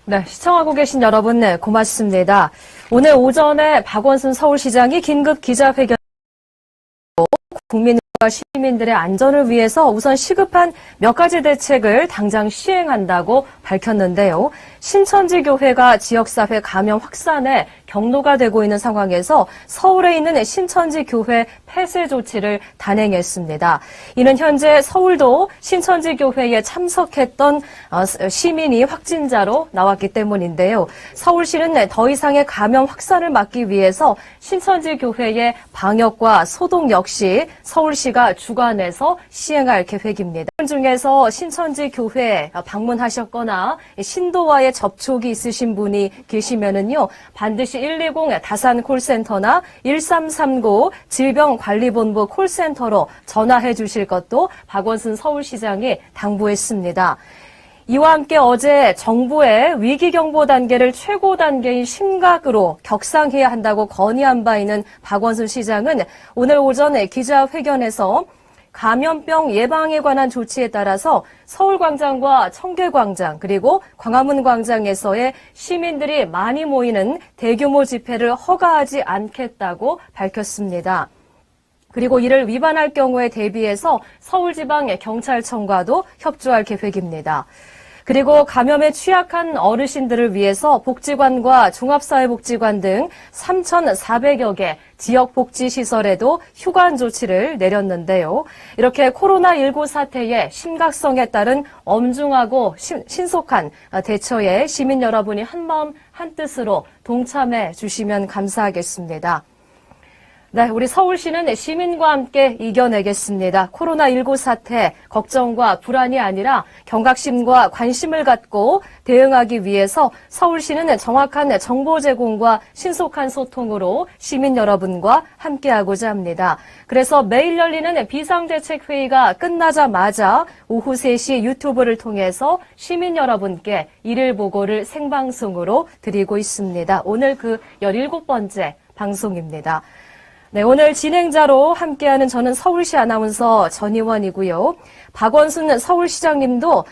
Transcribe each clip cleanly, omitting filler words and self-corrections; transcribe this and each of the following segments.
네, 시청하고 계신 여러분, 네, 고맙습니다. 오늘 오전에 박원순 서울시장이 긴급 기자회견 국민과 시민들의 안전을 위해서 우선 시급한 몇 가지 대책을 당장 시행한다고 밝혔는데요. 신천지 교회가 지역사회 감염 확산에 경로가 되고 있는 상황에서 서울에 있는 신천지 교회 폐쇄 조치를 단행했습니다. 이는 현재 서울도 신천지 교회에 참석했던 시민이 확진자로 나왔기 때문인데요. 서울시는 더 이상의 감염 확산을 막기 위해서 신천지 교회의 방역과 소독 역시 서울시가 주관해서 시행할 계획입니다. 중에서 신천지 교회 방문하셨거나 신도와의 접촉이 있으신 분이 계시면은요, 반드시 120 다산 콜센터나 1339 질병관리본부 콜센터로 전화해 주실 것도 박원순 서울시장이 당부했습니다. 이와 함께 어제 정부의 위기경보 단계를 최고 단계인 심각으로 격상해야 한다고 건의한 바 있는 박원순 시장은 오늘 오전에 기자회견에서 감염병 예방에 관한 조치에 따라서 서울광장과 청계광장 그리고 광화문광장에서의 시민들이 많이 모이는 대규모 집회를 허가하지 않겠다고 밝혔습니다. 그리고 이를 위반할 경우에 대비해서 서울지방경찰청과도 협조할 계획입니다. 그리고 감염에 취약한 어르신들을 위해서 복지관과 종합사회복지관 등 3,400여 개 지역복지시설에도 휴관 조치를 내렸는데요. 이렇게 코로나19 사태의 심각성에 따른 엄중하고 신속한 대처에 시민 여러분이 한마음 한뜻으로 동참해 주시면 감사하겠습니다. 네, 우리 서울시는 시민과 함께 이겨내겠습니다. 코로나19 사태, 걱정과 불안이 아니라 경각심과 관심을 갖고 대응하기 위해서 서울시는 정확한 정보 제공과 신속한 소통으로 시민 여러분과 함께하고자 합니다. 그래서 매일 열리는 비상대책회의가 끝나자마자 오후 3시 유튜브를 통해서 시민 여러분께 일일 보고를 생방송으로 드리고 있습니다. 오늘 그 17번째 방송입니다. 네, 오늘 진행자로 함께하는 저는 서울시 아나운서 전희원이고요. 박원순 서울시장님도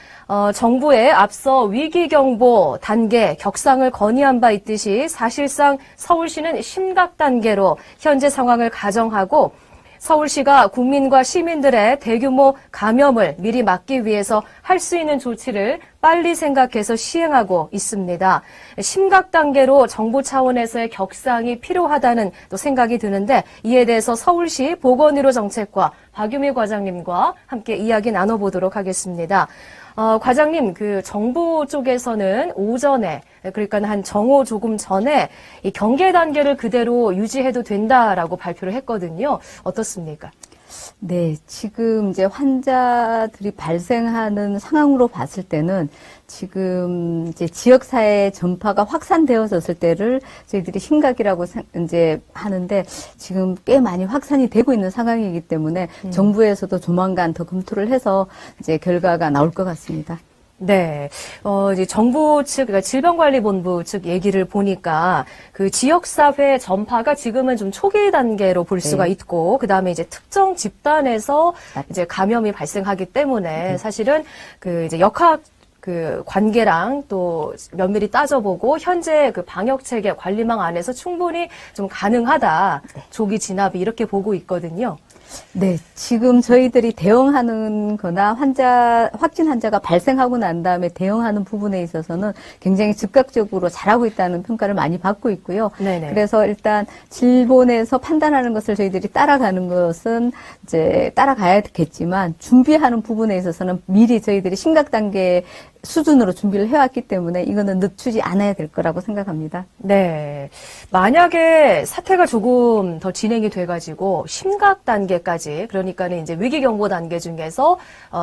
정부의 앞서 위기경보 단계 격상을 건의한 바 있듯이 사실상 서울시는 심각 단계로 현재 상황을 가정하고 서울시가 국민과 시민들의 대규모 감염을 미리 막기 위해서 할 수 있는 조치를 빨리 생각해서 시행하고 있습니다. 심각 단계로 정부 차원에서의 격상이 필요하다는 또 생각이 드는데 이에 대해서 서울시 보건의료 정책과 박유미 과장님과 함께 이야기 나눠보도록 하겠습니다. 과장님, 그 정부 쪽에서는 오전에 그러니까 한 정오 조금 전에 이 경계 단계를 그대로 유지해도 된다라고 발표를 했거든요. 어떻습니까? 네, 지금 이제 환자들이 발생하는 상황으로 봤을 때는 지금 이제 지역사회 전파가 확산되어졌을 때를 저희들이 심각이라고 이제 하는데 지금 꽤 많이 확산이 되고 있는 상황이기 때문에 정부에서도 조만간 더 검토를 해서 이제 결과가 나올 것 같습니다. 네. 이제 정부 측, 그러니까 질병관리본부 측 얘기를 보니까 그 지역사회 전파가 지금은 좀 초기 단계로 볼 수가 있고, 그 다음에 이제 특정 집단에서 이제 감염이 발생하기 때문에 사실은 그 이제 역학 그 관계랑 또 면밀히 따져보고 현재 그 방역 체계 관리망 안에서 충분히 좀 가능하다. 조기 진압이 이렇게 보고 있거든요. 네, 지금 저희들이 대응하는 거나 확진 환자가 발생하고 난 다음에 대응하는 부분에 있어서는 굉장히 즉각적으로 잘하고 있다는 평가를 많이 받고 있고요. 네네. 그래서 일단 질본에서 판단하는 것을 저희들이 따라가는 것은 이제 따라가야겠지만 준비하는 부분에 있어서는 미리 저희들이 심각 단계 수준으로 준비를 해왔기 때문에 이거는 늦추지 않아야 될 거라고 생각합니다. 네. 만약에 사태가 조금 더 진행이 돼가지고 심각 단계까지, 그러니까는 이제 위기경보 단계 중에서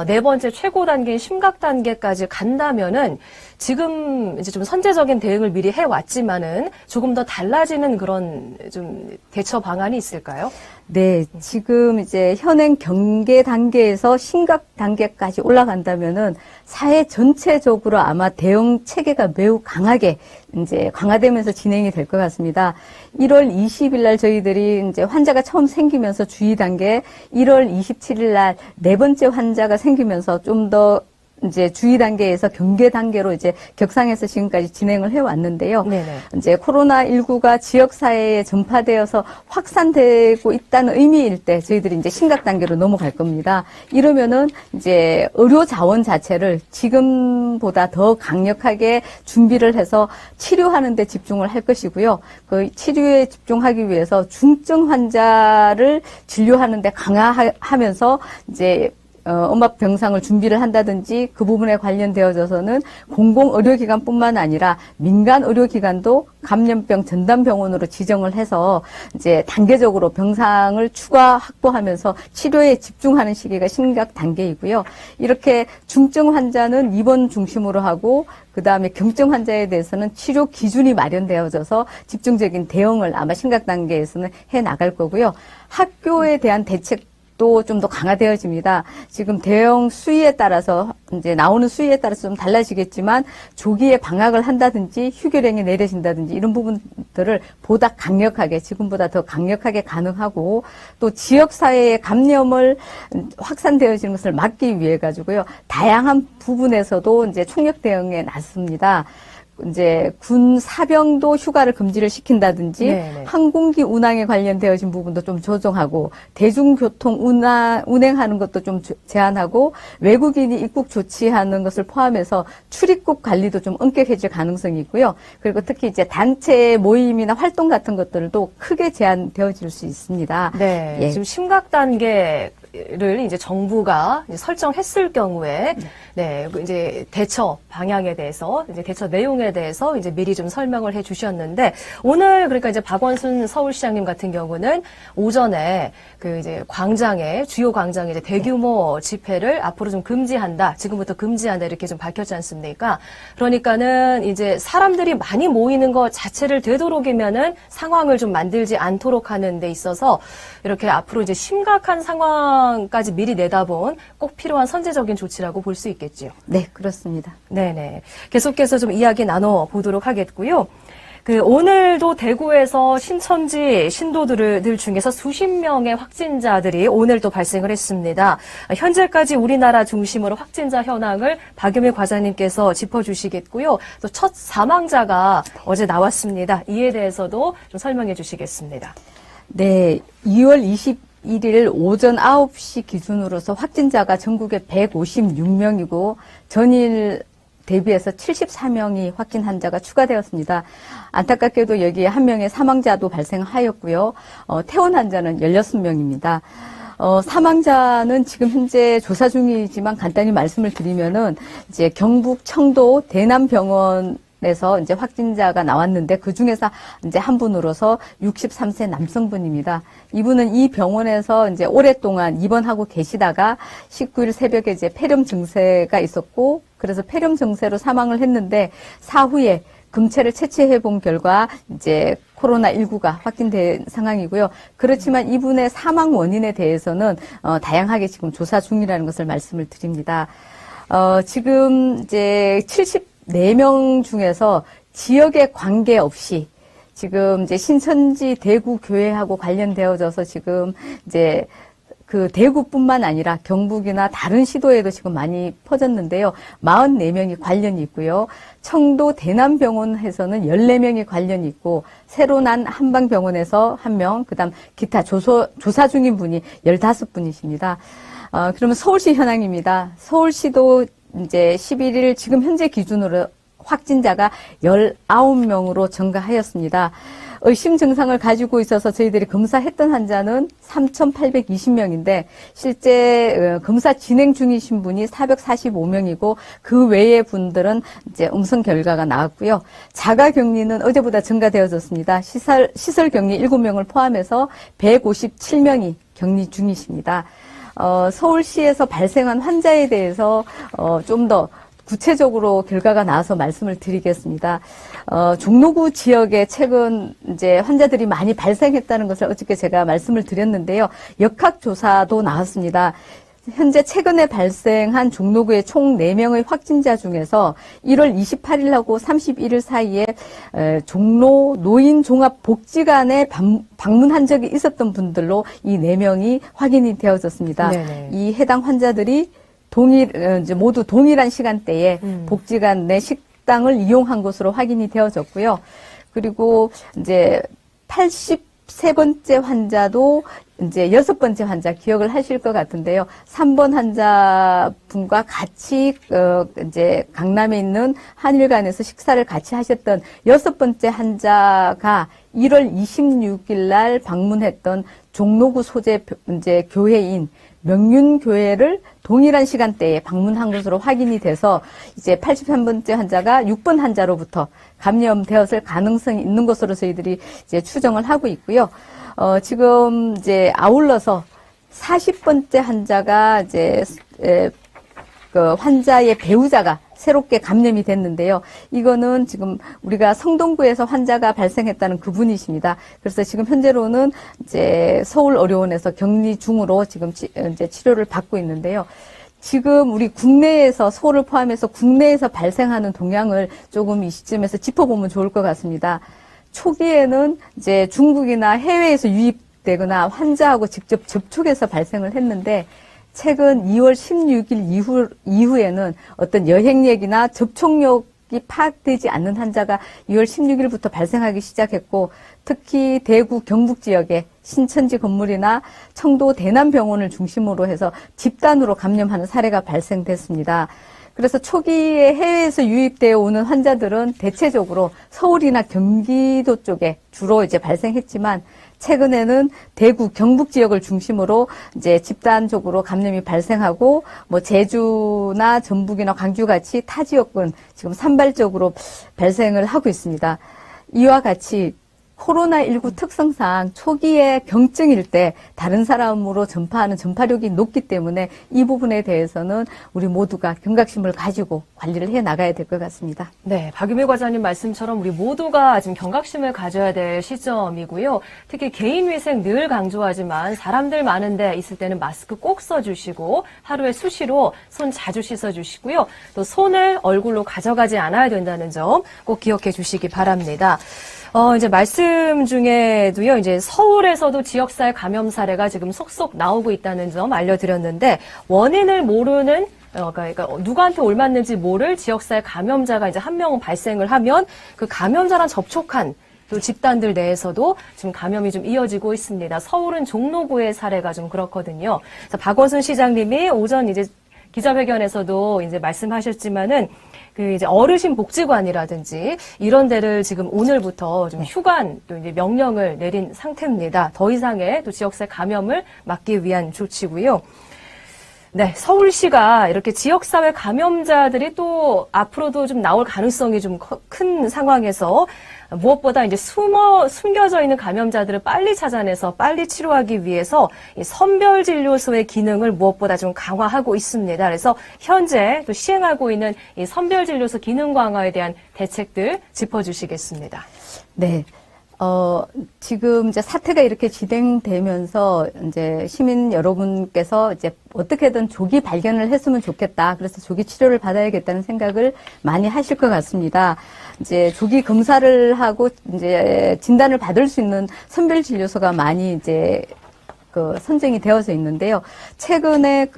네 번째 최고 단계인 심각 단계까지 간다면은 지금 이제 좀 선제적인 대응을 미리 해왔지만은 조금 더 달라지는 그런 좀 대처 방안이 있을까요? 네, 지금 이제 현행 경계 단계에서 심각 단계까지 올라간다면은 사회 전체적으로 아마 대응 체계가 매우 강하게 이제 강화되면서 진행이 될 것 같습니다. 1월 20일 날 저희들이 이제 환자가 처음 생기면서 주의 단계, 1월 27일 날 네 번째 환자가 생기면서 좀 더 이제 주의 단계에서 경계 단계로 이제 격상해서 지금까지 진행을 해왔는데요. 네네. 이제 코로나19가 지역사회에 전파되어서 확산되고 있다는 의미일 때 저희들이 이제 심각 단계로 넘어갈 겁니다. 이러면은 이제 의료 자원 자체를 지금보다 더 강력하게 준비를 해서 치료하는 데 집중을 할 것이고요. 그 치료에 집중하기 위해서 중증 환자를 진료하는 데 강화하면서 이제 음압 병상을 준비를 한다든지 그 부분에 관련되어져서는 공공의료기관뿐만 아니라 민간 의료기관도 감염병 전담병원으로 지정을 해서 이제 단계적으로 병상을 추가 확보하면서 치료에 집중하는 시기가 심각 단계이고요. 이렇게 중증 환자는 입원 중심으로 하고 그 다음에 경증 환자에 대해서는 치료 기준이 마련되어져서 집중적인 대응을 아마 심각 단계에서는 해 나갈 거고요. 학교에 대한 대책 또 좀 더 강화되어집니다. 지금 대형 수위에 따라서 이제 나오는 수위에 따라서 좀 달라지겠지만 조기에 방학을 한다든지 휴교령이 내려진다든지 이런 부분들을 보다 강력하게 지금보다 더 강력하게 가능하고 또 지역 사회의 감염을 확산되어지는 것을 막기 위해 가지고요. 다양한 부분에서도 이제 총력 대응에 나섭니다. 이제 군 사병도 휴가를 금지를 시킨다든지 네네. 항공기 운항에 관련되어진 부분도 좀 조정하고 대중교통 운행하는 것도 좀 제한하고 외국인이 입국 조치하는 것을 포함해서 출입국 관리도 좀 엄격해질 가능성이 있고요. 그리고 특히 이제 단체 모임이나 활동 같은 것들도 크게 제한되어질 수 있습니다. 네. 예. 지금 심각 단계를 이제 정부가 이제 설정했을 경우에 네, 이제 대처 방향에 대해서 이제 대처 내용에 대해서 이제 미리 좀 설명을 해 주셨는데 오늘 그러니까 이제 박원순 서울시장님 같은 경우는 오전에 그 이제 광장에 주요 광장에 이제 대규모 집회를 앞으로 좀 금지한다. 지금부터 금지한다 이렇게 좀 밝혔지 않습니까? 그러니까는 이제 사람들이 많이 모이는 것 자체를 되도록이면은 상황을 좀 만들지 않도록 하는 데 있어서 이렇게 앞으로 이제 심각한 상황까지 미리 내다본 꼭 필요한 선제적인 조치라고 볼 수 있겠지요. 네, 그렇습니다. 네네. 계속해서 좀 이야기 나눠보도록 하겠고요. 오늘도 대구에서 신천지 신도들 중에서 수십 명의 확진자들이 오늘 또 발생을 했습니다. 현재까지 우리나라 중심으로 확진자 현황을 박유미 과장님께서 짚어주시겠고요. 또 첫 사망자가 어제 나왔습니다. 이에 대해서도 좀 설명해 주시겠습니다. 네, 2월 21일 오전 9시 기준으로서 확진자가 전국에 156명이고 전일 대비해서 74명이 확진 환자가 추가되었습니다. 안타깝게도 여기에 한 명의 사망자도 발생하였고요. 퇴원 환자는 16명입니다. 사망자는 지금 현재 조사 중이지만 간단히 말씀을 드리면은 이제 경북 청도 대남병원에서 이제 확진자가 나왔는데 그 중에서 이제 한 분으로서 63세 남성분입니다. 이분은 이 병원에서 이제 오랫동안 입원하고 계시다가 19일 새벽에 이제 폐렴 증세가 있었고 그래서 폐렴 증세로 사망을 했는데 사후에 금체를 채취해 본 결과 이제 코로나19가 확진된 상황이고요. 그렇지만 이분의 사망 원인에 대해서는 다양하게 지금 조사 중이라는 것을 말씀을 드립니다. 지금 이제 74명 중에서 지역에 관계없이 지금 이제 신천지 대구 교회하고 관련되어져서 지금 이제 그 대구뿐만 아니라 경북이나 다른 시도에도 지금 많이 퍼졌는데요. 44명이 관련이 있고요. 청도 대남병원에서는 14명이 관련이 있고 새로 난 한방병원에서 1명, 그다음 기타 조사 중인 분이 15분이십니다. 그러면 서울시 현황입니다. 서울시도 이제 11일 지금 현재 기준으로 확진자가 19명으로 증가하였습니다. 의심 증상을 가지고 있어서 저희들이 검사했던 환자는 3,820명인데 실제 검사 진행 중이신 분이 445명이고 그 외의 분들은 이제 음성 결과가 나왔고요. 자가 격리는 어제보다 증가되어졌습니다. 시설 격리 7명을 포함해서 157명이 격리 중이십니다. 서울시에서 발생한 환자에 대해서 좀 더 구체적으로 결과가 나와서 말씀을 드리겠습니다. 종로구 지역에 최근 이제 환자들이 많이 발생했다는 것을 어저께 제가 말씀을 드렸는데요. 역학조사도 나왔습니다. 현재 최근에 발생한 종로구의 총 4명의 확진자 중에서 1월 28일하고 31일 사이에 종로 노인종합복지관에 방문한 적이 있었던 분들로 이 4명이 확인이 되어졌습니다. 네네. 이 해당 환자들이 이제 모두 동일한 시간대에 복지관 내 식당을 이용한 것으로 확인이 되어졌고요. 그리고 이제 83번째 환자도 이제 6번째 환자 기억을 하실 것 같은데요. 3번 환자분과 같이 이제 강남에 있는 한일관에서 식사를 같이 하셨던 6번째 환자가 1월 26일 날 방문했던 종로구 소재 이제 교회인 명륜교회를 동일한 시간대에 방문한 것으로 확인이 돼서 이제 83번째 환자가 6번 환자로부터 감염되었을 가능성이 있는 것으로 저희들이 이제 추정을 하고 있고요. 지금 이제 아울러서 40번째 환자가 이제 그 환자의 배우자가 새롭게 감염이 됐는데요. 이거는 지금 우리가 성동구에서 환자가 발생했다는 그분이십니다. 그래서 지금 현재로는 이제 서울의료원에서 격리 중으로 지금 이제 치료를 받고 있는데요. 지금 우리 국내에서 서울을 포함해서 국내에서 발생하는 동향을 조금 이 시점에서 짚어보면 좋을 것 같습니다. 초기에는 이제 중국이나 해외에서 유입되거나 환자하고 직접 접촉해서 발생을 했는데 최근 2월 16일 이후에는 어떤 여행력이나 접촉력이 파악되지 않는 환자가 2월 16일부터 발생하기 시작했고 특히 대구 경북 지역의 신천지 건물이나 청도 대남병원을 중심으로 해서 집단으로 감염하는 사례가 발생됐습니다. 그래서 초기에 해외에서 유입되어 오는 환자들은 대체적으로 서울이나 경기도 쪽에 주로 이제 발생했지만 최근에는 대구, 경북 지역을 중심으로 이제 집단적으로 감염이 발생하고 뭐 제주나 전북이나 광주 같이 타 지역은 지금 산발적으로 발생을 하고 있습니다. 이와 같이 코로나19 특성상 초기에 경증일 때 다른 사람으로 전파하는 전파력이 높기 때문에 이 부분에 대해서는 우리 모두가 경각심을 가지고 관리를 해 나가야 될 것 같습니다. 네, 박유미 과장님 말씀처럼 우리 모두가 지금 경각심을 가져야 될 시점이고요. 특히 개인위생 늘 강조하지만 사람들 많은데 있을 때는 마스크 꼭 써주시고 하루에 수시로 손 자주 씻어주시고요. 또 손을 얼굴로 가져가지 않아야 된다는 점 꼭 기억해 주시기 바랍니다. 이제 말씀 중에도요, 이제 서울에서도 지역사회 감염 사례가 지금 속속 나오고 있다는 점 알려드렸는데, 원인을 모르는, 그러니까 누구한테 옮았는지 모를 지역사회 감염자가 이제 한 명은 발생을 하면 그 감염자랑 접촉한 또 집단들 내에서도 지금 감염이 좀 이어지고 있습니다. 서울은 종로구의 사례가 좀 그렇거든요. 그래서 박원순 시장님이 오전 이제 기자회견에서도 이제 말씀하셨지만은 그 이제 어르신 복지관이라든지 이런 데를 지금 오늘부터 좀 휴관 또 이제 명령을 내린 상태입니다. 더 이상의 또 지역사회 감염을 막기 위한 조치고요. 네, 서울시가 이렇게 지역사회 감염자들이 또 앞으로도 좀 나올 가능성이 좀 큰 상황에서 무엇보다 이제 숨겨져 있는 감염자들을 빨리 찾아내서 빨리 치료하기 위해서 이 선별진료소의 기능을 무엇보다 좀 강화하고 있습니다. 그래서 현재 또 시행하고 있는 이 선별진료소 기능 강화에 대한 대책들 짚어주시겠습니다. 네. 지금 이제 사태가 이렇게 진행되면서 이제 시민 여러분께서 이제 어떻게든 조기 발견을 했으면 좋겠다. 그래서 조기 치료를 받아야겠다는 생각을 많이 하실 것 같습니다. 이제 조기 검사를 하고 이제 진단을 받을 수 있는 선별진료소가 많이 이제 선정이 되어져 있는데요. 최근에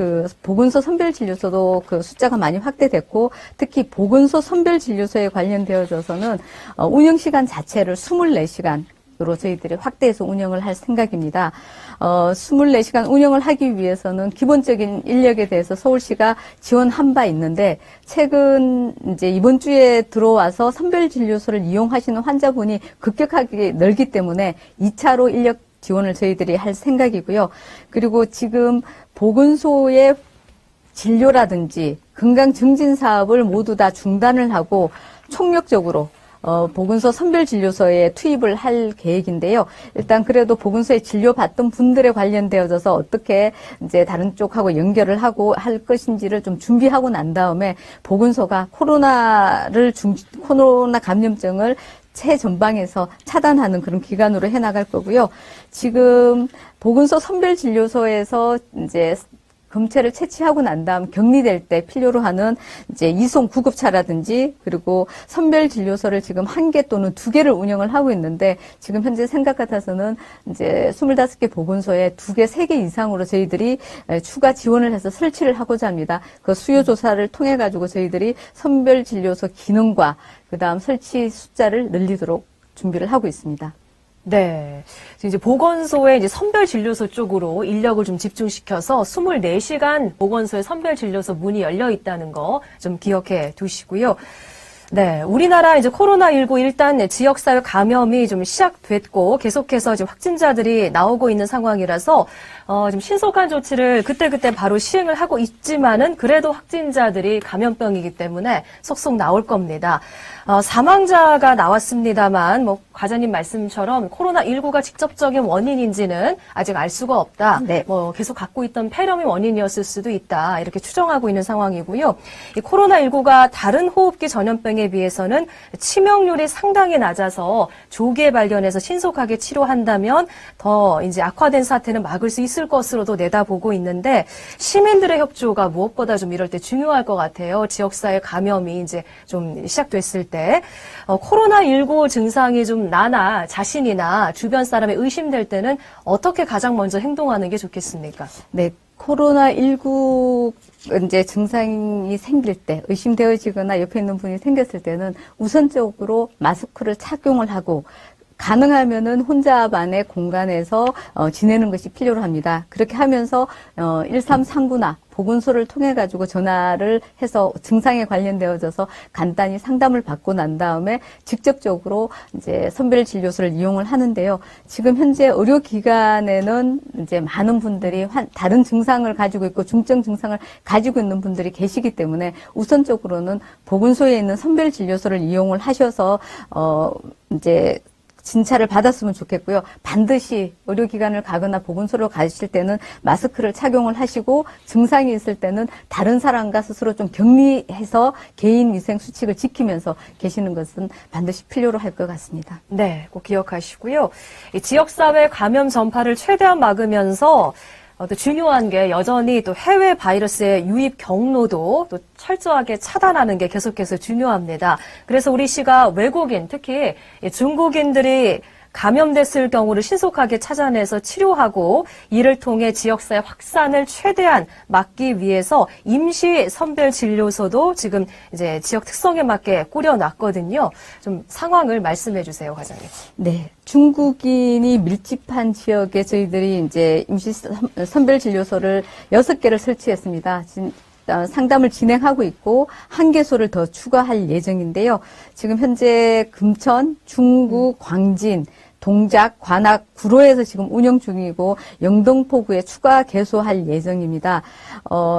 보건소 선별진료소도 숫자가 많이 확대됐고, 특히 보건소 선별진료소에 관련되어져서는, 운영시간 자체를 24시간으로 저희들이 확대해서 운영을 할 생각입니다. 24시간 운영을 하기 위해서는 기본적인 인력에 대해서 서울시가 지원한 바 있는데, 최근 이제 이번 주에 들어와서 선별진료소를 이용하시는 환자분이 급격하게 늘기 때문에 2차로 인력 지원을 저희들이 할 생각이고요. 그리고 지금 보건소의 진료라든지 건강 증진 사업을 모두 다 중단을 하고 총력적으로 보건소 선별진료소에 투입을 할 계획인데요. 일단 그래도 보건소에 진료받던 분들에 관련되어져서 어떻게 이제 다른 쪽하고 연결을 하고 할 것인지를 좀 준비하고 난 다음에 보건소가 코로나 감염증을 최전방에서 차단하는 그런 기관으로 해나갈 거고요. 지금 보건소 선별진료소에서 이제 검체를 채취하고 난 다음 격리될 때 필요로 하는 이제 이송 구급차라든지 그리고 선별 진료소를 지금 1개 또는 2개를 운영을 하고 있는데 지금 현재 생각 같아서는 이제 25개 보건소에 2개, 3개 이상으로 저희들이 추가 지원을 해서 설치를 하고자 합니다. 그 수요 조사를 통해 가지고 저희들이 선별 진료소 기능과 그다음 설치 숫자를 늘리도록 준비를 하고 있습니다. 네. 이제 보건소의 이제 선별진료소 쪽으로 인력을 좀 집중시켜서 24시간 보건소의 선별진료소 문이 열려 있다는 거 좀 기억해 두시고요. 네. 우리나라 이제 코로나19 일단 지역사회 감염이 좀 시작됐고 계속해서 지금 확진자들이 나오고 있는 상황이라서 좀 신속한 조치를 그때그때 바로 시행을 하고 있지만은 그래도 확진자들이 감염병이기 때문에 속속 나올 겁니다. 사망자가 나왔습니다만 뭐 과장님 말씀처럼 코로나19가 직접적인 원인인지는 아직 알 수가 없다. 네. 뭐 계속 갖고 있던 폐렴이 원인이었을 수도 있다. 이렇게 추정하고 있는 상황이고요. 이 코로나19가 다른 호흡기 전염병에 비해서는 치명률이 상당히 낮아서 조기에 발견해서 신속하게 치료한다면 더 이제 악화된 사태는 막을 수 있을 것으로도 내다보고 있는데 시민들의 협조가 무엇보다 좀 이럴 때 중요할 것 같아요. 지역사회 감염이 이제 좀 시작됐을 때 코로나19 증상이 좀 나나 자신이나 주변 사람이 의심될 때는 어떻게 가장 먼저 행동하는 게 좋겠습니까? 네. 코로나19 이제 증상이 생길 때, 의심되어지거나 옆에 있는 분이 생겼을 때는 우선적으로 마스크를 착용을 하고 가능하면은 혼자만의 공간에서 지내는 것이 필요로 합니다. 그렇게 하면서 1339나 보건소를 통해 가지고 전화를 해서 증상에 관련되어져서 간단히 상담을 받고 난 다음에 직접적으로 이제 선별 진료소를 이용을 하는데요. 지금 현재 의료기관에는 이제 많은 분들이 다른 증상을 가지고 있고 중증 증상을 가지고 있는 분들이 계시기 때문에 우선적으로는 보건소에 있는 선별 진료소를 이용을 하셔서 이제 진찰을 받았으면 좋겠고요. 반드시 의료기관을 가거나 보건소로 가실 때는 마스크를 착용을 하시고 증상이 있을 때는 다른 사람과 스스로 좀 격리해서 개인 위생 수칙을 지키면서 계시는 것은 반드시 필요로 할 것 같습니다. 네, 꼭 기억하시고요. 이 지역사회 감염 전파를 최대한 막으면서 또 중요한 게 여전히 또 해외 바이러스의 유입 경로도 또 철저하게 차단하는 게 계속해서 중요합니다. 그래서 우리 시가 외국인, 특히 중국인들이 감염됐을 경우를 신속하게 찾아내서 치료하고 이를 통해 지역사회 확산을 최대한 막기 위해서 임시 선별 진료소도 지금 이제 지역 특성에 맞게 꾸려놨거든요. 좀 상황을 말씀해 주세요, 과장님. 네. 중국인이 밀집한 지역에 저희들이 이제 임시 선별 진료소를 6개를 설치했습니다. 상담을 진행하고 있고 1개소를 더 추가할 예정인데요. 지금 현재 금천, 중구, 광진, 동작, 관악, 구로에서 지금 운영 중이고 영등포구에 추가 개소할 예정입니다.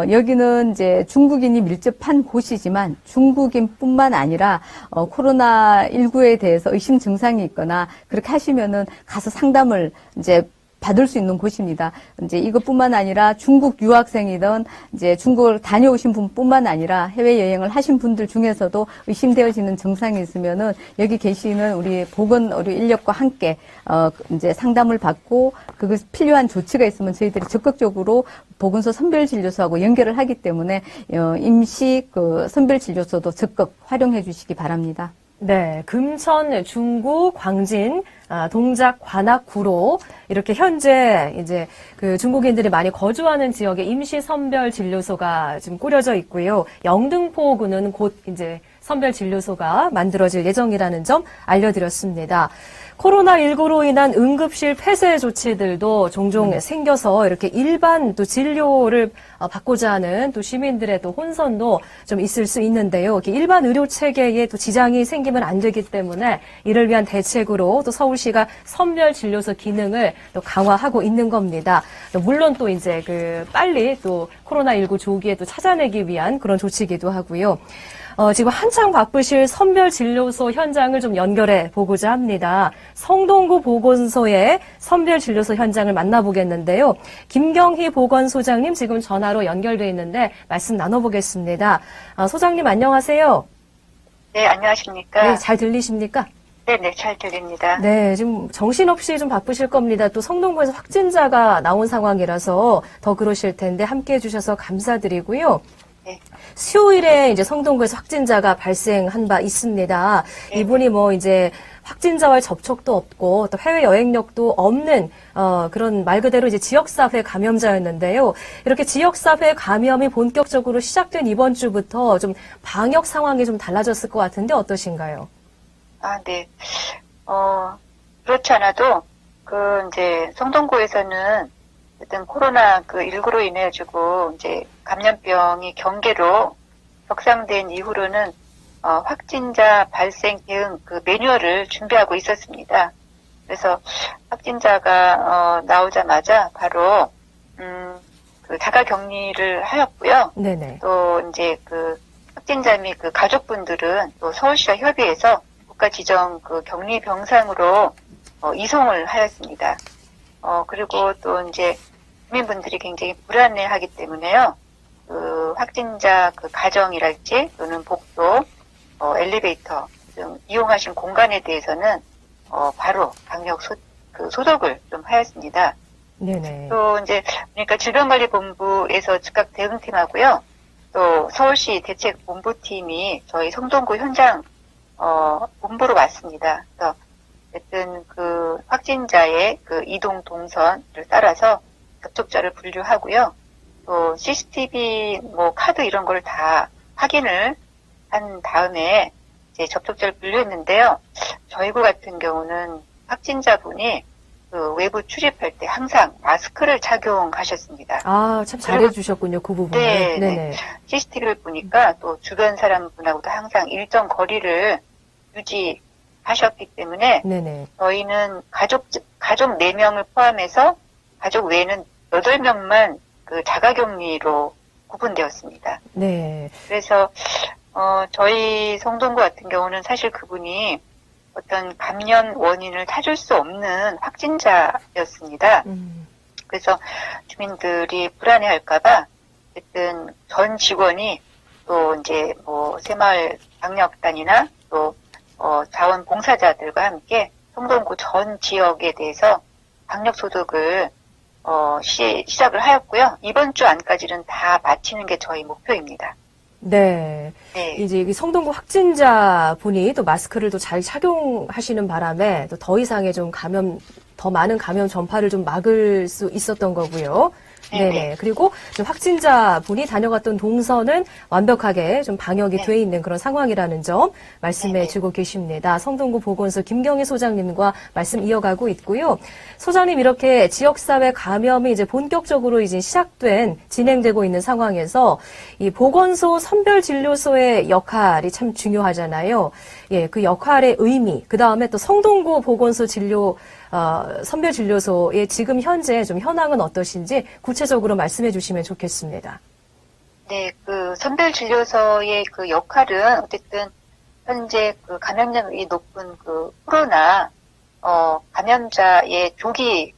여기는 이제 중국인이 밀접한 곳이지만 중국인뿐만 아니라 코로나19에 대해서 의심 증상이 있거나 그렇게 하시면은 가서 상담을 이제 받을 수 있는 곳입니다. 이제 이것뿐만 아니라 중국 유학생이든 이제 중국을 다녀오신 분뿐만 아니라 해외 여행을 하신 분들 중에서도 의심되어지는 증상이 있으면은 여기 계시는 우리 보건 의료 인력과 함께 이제 상담을 받고 그것 필요한 조치가 있으면 저희들이 적극적으로 보건소 선별진료소하고 연결을 하기 때문에 임시 그 선별진료소도 적극 활용해 주시기 바랍니다. 네, 금천, 중구, 광진, 동작, 관악, 구로 이렇게 현재 이제 그 중국인들이 많이 거주하는 지역에 임시 선별 진료소가 지금 꾸려져 있고요. 영등포구는 곧 이제 선별 진료소가 만들어질 예정이라는 점 알려드렸습니다. 코로나19로 인한 응급실 폐쇄 조치들도 종종 생겨서 이렇게 일반 또 진료를 받고자 하는 또 시민들의 또 혼선도 좀 있을 수 있는데요. 이렇게 일반 의료 체계에 또 지장이 생기면 안 되기 때문에 이를 위한 대책으로 또 서울시가 선별 진료소 기능을 또 강화하고 있는 겁니다. 물론 또 이제 그 빨리 또 코로나19 조기에 또 찾아내기 위한 그런 조치이기도 하고요. 지금 한창 바쁘실 선별진료소 현장을 좀 연결해 보고자 합니다. 성동구 보건소의 선별진료소 현장을 만나보겠는데요. 김경희 보건소장님 지금 전화로 연결돼 있는데 말씀 나눠보겠습니다. 소장님 안녕하세요. 네, 안녕하십니까. 네, 잘 들리십니까? 네네, 잘 들립니다. 네, 지금 정신없이 좀 바쁘실 겁니다. 또 성동구에서 확진자가 나온 상황이라서 더 그러실 텐데 함께 해주셔서 감사드리고요. 네. 수요일에 이제 성동구에서 확진자가 발생한 바 있습니다. 네. 이분이 뭐 이제 확진자와의 접촉도 없고 또 해외 여행력도 없는 그런 말 그대로 이제 지역사회 감염자였는데요. 이렇게 지역사회 감염이 본격적으로 시작된 이번 주부터 좀 방역 상황이 좀 달라졌을 것 같은데 어떠신가요? 아, 네. 그렇지 않아도, 이제, 성동구에서는, 어쨌든 코로나 19로 인해가지고, 이제, 감염병이 경계로 격상된 이후로는, 확진자 발생 대응 매뉴얼을 준비하고 있었습니다. 그래서 확진자가, 나오자마자 바로, 자가 격리를 하였고요. 네네. 또, 이제 확진자 및 가족분들은 또 서울시와 협의해서 국가 지정 격리 병상으로 이송을 하였습니다. 그리고 또 이제 국민분들이 굉장히 불안해하기 때문에요. 확진자 가정이랄지 또는 복도, 엘리베이터 등 이용하신 공간에 대해서는 바로 방역 소독을 좀 하였습니다. 네네. 또 이제 그러니까 질병관리본부에서 즉각 대응팀하고요. 또 서울시 대책본부팀이 저희 성동구 현장 본부로 왔습니다. 그래서 어쨌든 확진자의 이동 동선을 따라서 접촉자를 분류하고요. 또 CCTV 카드 이런 걸 다 확인을 한 다음에 이제 접촉자를 분류했는데요. 저희 구 같은 경우는 확진자분이 외부 출입할 때 항상 마스크를 착용하셨습니다. 아, 참 잘해주셨군요, 그 부분을. 네, 네네. CCTV를 보니까 또 주변 사람분하고도 항상 일정 거리를 유지하셨기 때문에 네네. 저희는 가족 4명을 포함해서 가족 외에는 8명만 자가격리로 구분되었습니다. 네. 그래서 저희 성동구 같은 경우는 사실 그분이 어떤 감염 원인을 찾을 수 없는 확진자였습니다. 그래서 주민들이 불안해할까봐 어쨌든 전 직원이 또 이제 새마을 방역단이나 또 자원봉사자들과 함께 성동구 전 지역에 대해서 방역 소독을 시작을 하였고요. 이번 주 안까지는 다 마치는 게 저희 목표입니다. 네. 네. 이제 이 성동구 확진자 분이 또 마스크를 또 잘 착용하시는 바람에 또 더 이상의 좀 더 많은 감염 전파를 좀 막을 수 있었던 거고요. 네네. 그리고 좀 확진자 분이 다녀갔던 동선은 완벽하게 좀 방역이 돼 있는 그런 상황이라는 점 말씀해 주고 계십니다. 성동구 보건소 김경희 소장님과 말씀 이어가고 있고요. 소장님 이렇게 지역사회 감염이 이제 본격적으로 이제 진행되고 있는 상황에서 이 보건소 선별진료소의 역할이 참 중요하잖아요. 예, 그 역할의 의미, 그 다음에 또 성동구 보건소 선별진료소의 지금 현재 좀 현황은 어떠신지 구체적으로 말씀해 주시면 좋겠습니다. 네, 선별진료소의 역할은 어쨌든 현재 감염력이 높은 코로나 감염자의 조기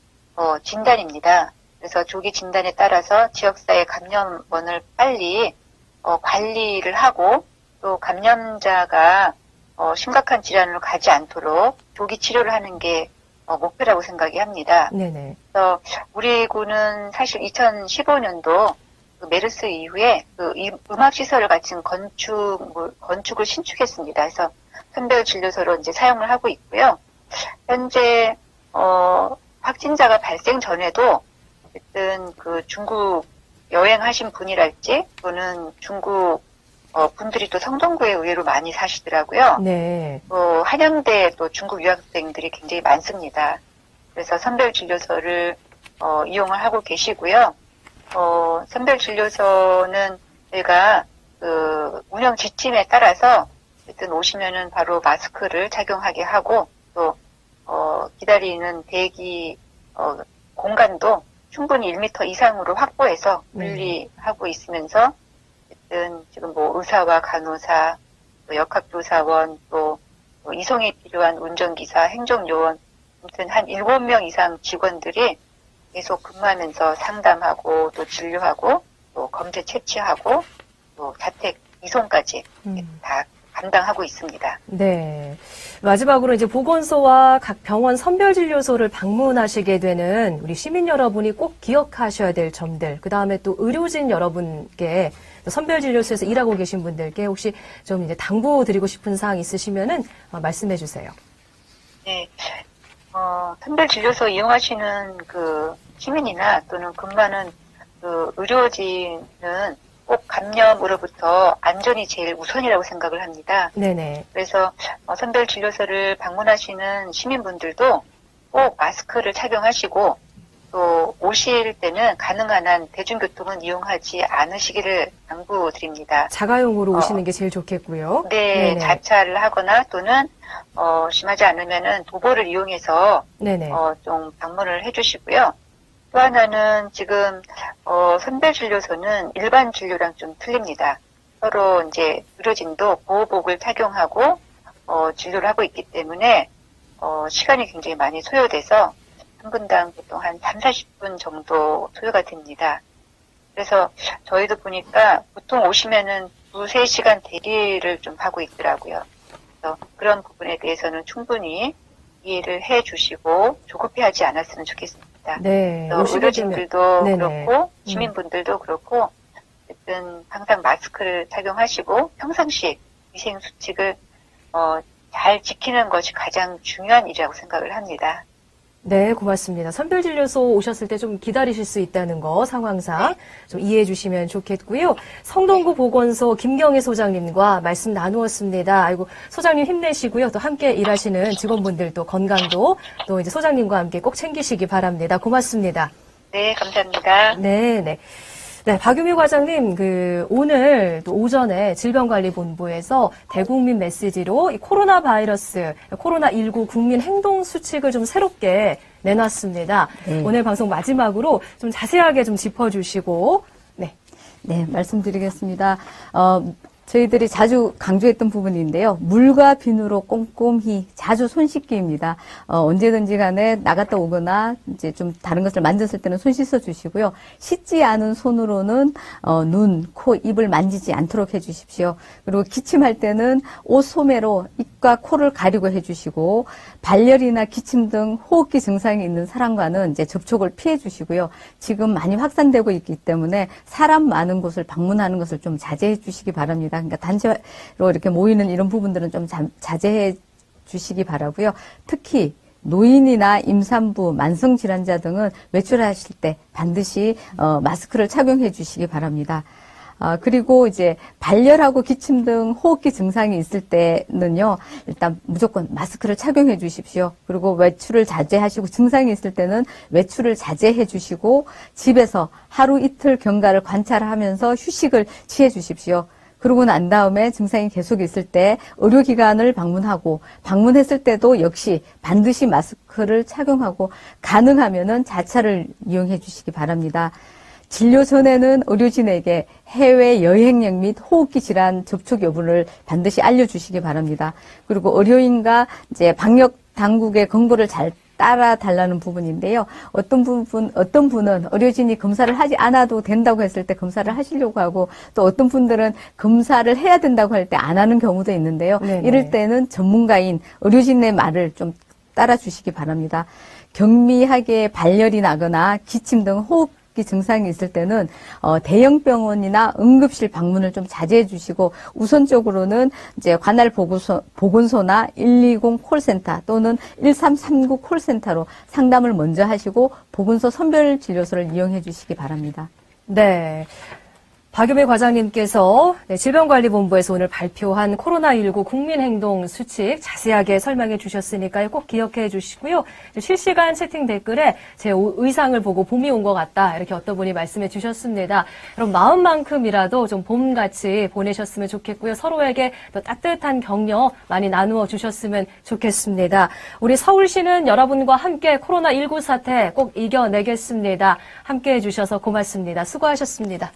진단입니다. 그래서 조기 진단에 따라서 지역사회 감염원을 빨리 관리를 하고 또 감염자가 심각한 질환으로 가지 않도록 조기 치료를 하는 게 목표라고 생각이 합니다. 네네. 그래서 우리 구는 사실 2015년도 메르스 이후에 음압시설을 갖춘 건축을 신축했습니다. 그래서 선별진료소로 이제 사용을 하고 있고요. 현재 확진자가 발생 전에도 어쨌든 중국 여행하신 분이랄지 또는 중국 분들이 또 성동구에 의외로 많이 사시더라고요. 네. 한양대 또 중국 유학생들이 굉장히 많습니다. 그래서 선별진료소를 이용을 하고 계시고요. 선별진료소는 저희가 운영 지침에 따라서 어쨌든 오시면은 바로 마스크를 착용하게 하고 또 기다리는 대기 공간도 충분히 1m 이상으로 확보해서 분리하고 있으면서 어쨌든 지금 의사와 간호사, 또 역학조사원, 또 이송이 필요한 운전기사, 행정요원, 아무튼 한 7명 이상 직원들이 계속 근무하면서 상담하고 또 진료하고 또 검체 채취하고 또 자택 이송까지 다 감당하고 있습니다. 네. 마지막으로 이제 보건소와 각 병원 선별진료소를 방문하시게 되는 우리 시민 여러분이 꼭 기억하셔야 될 점들, 그 다음에 또 의료진 여러분께 선별진료소에서 일하고 계신 분들께 혹시 좀 이제 당부드리고 싶은 사항 있으시면은 말씀해 주세요. 네. 선별진료소 이용하시는 그 시민이나 또는 근무하는 그 의료진은 꼭 감염으로부터 안전이 제일 우선이라고 생각을 합니다. 네네. 그래서 선별진료소를 방문하시는 시민분들도 꼭 마스크를 착용하시고 또 오실 때는 가능한 한 대중교통은 이용하지 않으시기를 당부드립니다. 자가용으로 오시는 게 제일 좋겠고요. 네, 네네. 자차를 하거나 또는 심하지 않으면은 도보를 이용해서 네네. 좀 방문을 해주시고요. 또 하나는 지금 선별진료소는 일반 진료랑 좀 틀립니다. 서로 이제 의료진도 보호복을 착용하고 진료를 하고 있기 때문에 시간이 굉장히 많이 소요돼서 한 분당 보통 한 3, 40분 정도 소요가 됩니다. 그래서 저희도 보니까 보통 오시면은 2-3시간 대기를 좀 하고 있더라고요. 그래서 그런 부분에 대해서는 충분히 이해를 해 주시고 조급해하지 않았으면 좋겠습니다. 네. 의료진들도 네네. 그렇고 시민분들도 그렇고 어쨌든 항상 마스크를 착용하시고 평상시 위생 수칙을 잘 지키는 것이 가장 중요한 일이라고 생각을 합니다. 네, 고맙습니다. 선별진료소 오셨을 때 좀 기다리실 수 있다는 거 상황상 좀 이해해 주시면 좋겠고요. 성동구 보건소 김경희 소장님과 말씀 나누었습니다. 아이고, 소장님 힘내시고요. 또 함께 일하시는 직원분들도 건강도 또 이제 소장님과 함께 꼭 챙기시기 바랍니다. 고맙습니다. 네, 감사합니다. 네, 네. 네, 박유미 과장님, 오늘 또 오전에 질병관리본부에서 대국민 메시지로 이 코로나19 국민 행동 수칙을 좀 새롭게 내놨습니다. 오늘 방송 마지막으로 좀 자세하게 좀 짚어주시고, 네, 말씀드리겠습니다. 저희들이 자주 강조했던 부분인데요. 물과 비누로 꼼꼼히 자주 손 씻기입니다. 언제든지 간에 나갔다 오거나 이제 좀 다른 것을 만졌을 때는 손 씻어 주시고요. 씻지 않은 손으로는 눈, 코, 입을 만지지 않도록 해 주십시오. 그리고 기침할 때는 옷 소매로 입과 코를 가리고 해 주시고 발열이나 기침 등 호흡기 증상이 있는 사람과는 이제 접촉을 피해 주시고요. 지금 많이 확산되고 있기 때문에 사람 많은 곳을 방문하는 것을 좀 자제해 주시기 바랍니다. 그러니까 단체로 이렇게 모이는 이런 부분들은 좀 자제해 주시기 바라고요. 특히 노인이나 임산부, 만성질환자 등은 외출하실 때 반드시 마스크를 착용해 주시기 바랍니다. 그리고 이제 발열하고 기침 등 호흡기 증상이 있을 때는요, 일단 무조건 마스크를 착용해 주십시오. 그리고 외출을 자제하시고 증상이 있을 때는 외출을 자제해 주시고 집에서 하루 이틀 경과를 관찰하면서 휴식을 취해 주십시오. 그러고 난 다음에 증상이 계속 있을 때 의료기관을 방문하고 방문했을 때도 역시 반드시 마스크를 착용하고 가능하면은 자차를 이용해 주시기 바랍니다. 진료 전에는 의료진에게 해외 여행력 및 호흡기 질환 접촉 여부를 반드시 알려주시기 바랍니다. 그리고 의료인과 이제 방역 당국의 권고를 잘 따라달라는 부분인데요. 어떤 분은 의료진이 검사를 하지 않아도 된다고 했을 때 검사를 하시려고 하고 또 어떤 분들은 검사를 해야 된다고 할 때 안 하는 경우도 있는데요. 네네. 이럴 때는 전문가인 의료진의 말을 좀 따라주시기 바랍니다. 경미하게 발열이 나거나 기침 등 호흡기 증상이 있을 때는 대형 병원이나 응급실 방문을 좀 자제해 주시고 우선적으로는 이제 관할 보건소나 120 콜센터 또는 1339 콜센터로 상담을 먼저 하시고 보건소 선별 진료소를 이용해 주시기 바랍니다. 네. 박유미 과장님께서 질병관리본부에서 오늘 발표한 코로나19 국민행동 수칙 자세하게 설명해 주셨으니까요. 꼭 기억해 주시고요. 실시간 채팅 댓글에 제 의상을 보고 봄이 온 것 같다. 이렇게 어떤 분이 말씀해 주셨습니다. 그럼 마음만큼이라도 좀 봄같이 보내셨으면 좋겠고요. 서로에게 또 따뜻한 격려 많이 나누어 주셨으면 좋겠습니다. 우리 서울시는 여러분과 함께 코로나19 사태 꼭 이겨내겠습니다. 함께 해주셔서 고맙습니다. 수고하셨습니다.